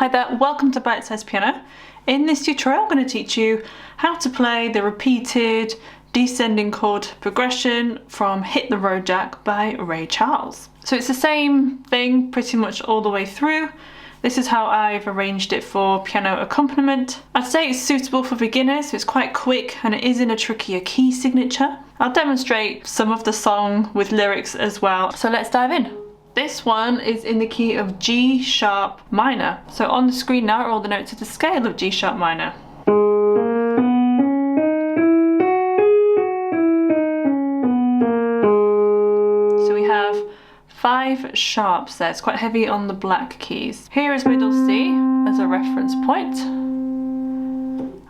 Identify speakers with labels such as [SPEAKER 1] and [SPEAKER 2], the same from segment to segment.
[SPEAKER 1] Hi there, welcome to Bitesize Piano. In this tutorial I'm going to teach you how to play the repeated descending chord progression from Hit the Road Jack by Ray Charles. So it's the same thing pretty much all the way through. This is how I've arranged it for piano accompaniment. I'd say it's suitable for beginners, so it's quite quick and it is in a trickier key signature. I'll demonstrate some of the song with lyrics as well, so let's dive in. This one is in the key of G sharp minor. So on the screen now are all the notes of the scale of G sharp minor. So we have 5 sharps there. It's quite heavy on the black keys. Here is middle C as a reference point.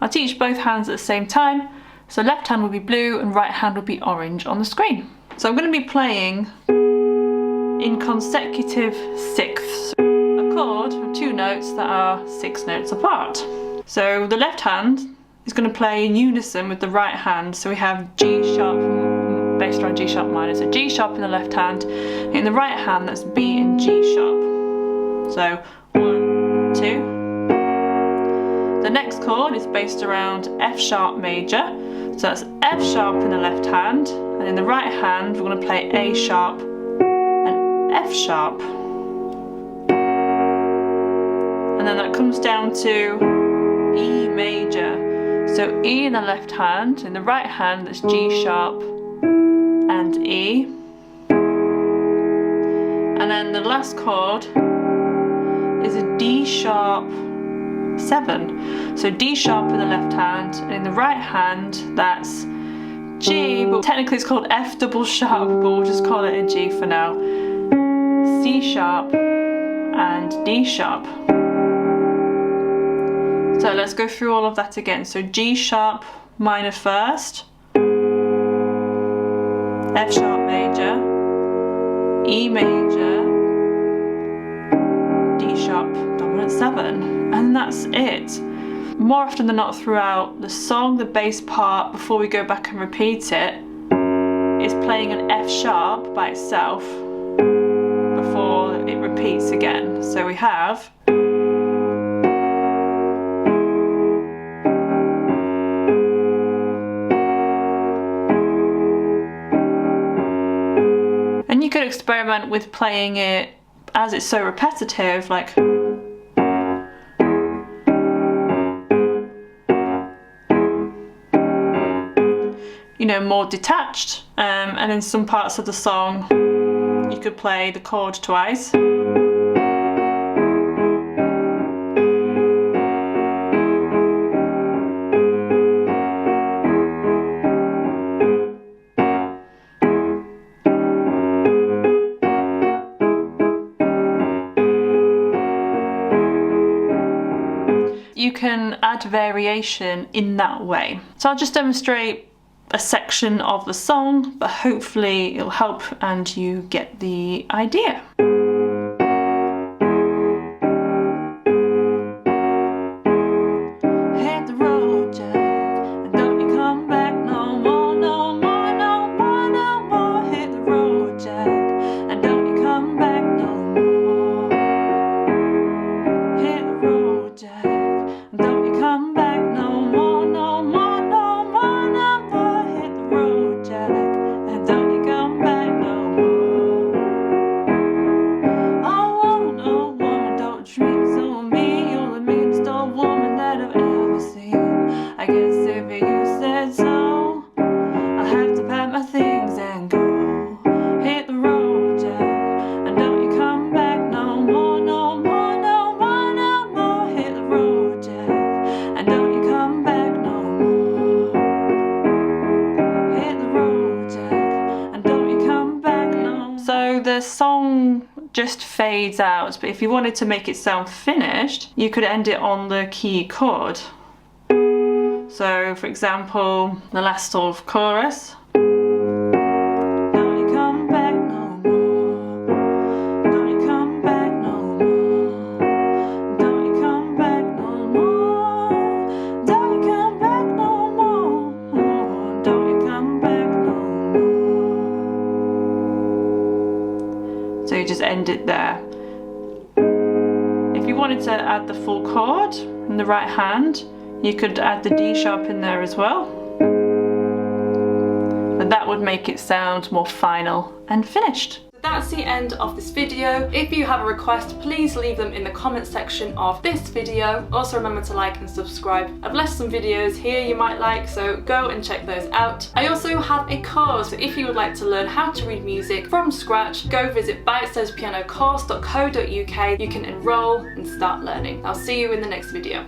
[SPEAKER 1] I'll teach both hands at the same time. So left hand will be blue and right hand will be orange on the screen. So I'm going to be playing in consecutive sixths, a chord with 2 notes that are 6 notes apart. So the left hand is going to play in unison with the right hand, so we have G sharp based around G sharp minor, so G sharp in the left hand, in the right hand that's B and G sharp. So 1, 2. The next chord is based around F sharp major, so that's F sharp in the left hand, and in the right hand we're going to play A sharp, F sharp, and then that comes down to E major. So E in the left hand, in the right hand that's G sharp and E, and then the last chord is a D sharp 7. So D sharp in the left hand, and in the right hand that's G, but technically it's called F double sharp, but we'll just call it a G for now. C sharp and D sharp. So let's go through all of that again. So G sharp minor first, F sharp major, E major, D sharp dominant 7, and that's it. More often than not throughout the song, the bass part, before we go back and repeat it, is playing an F sharp by itself before it repeats again. So we have and you could experiment with playing it as it's so repetitive, like more detached, and in some parts of the song you could play the chord twice. You can add variation in that way. So I'll just demonstrate a section of the song, but hopefully it'll help and you get the idea. Hit the road, Jack, and don't you come back no more, no more, no more, no more. Hit the road, Jack, and don't you come back no more. Hit the road, Jack, and don't you come back no more, no more, no more, no more. I guess if you said so, I'll have to pack my things and go. Hit the road, Jack, and don't you come back no more, no more, no more, no more. Hit the road, Jack, and don't you come back no more. Hit the road, Jack, and don't you come back no more. So the song just fades out, but if you wanted to make it sound finished, you could end it on the key chord. So, for example, the last sort of chorus. Don't you come back no more. Don't you come back no more. Don't you come back no more. Don't you come back no more. Don't you come back no more. So you just end it there. If you you wanted to add the full chord in the right hand, you could add the D sharp in there as well. But that would make it sound more final and finished. That's the end of this video. If you have a request, please leave them in the comment section of this video. Also remember to like and subscribe. I've left some videos here you might like, so go and check those out. I also have a course, so if you would like to learn how to read music from scratch, go visit Bitesize Piano Course.co.uk. You can enroll and start learning. I'll see you in the next video.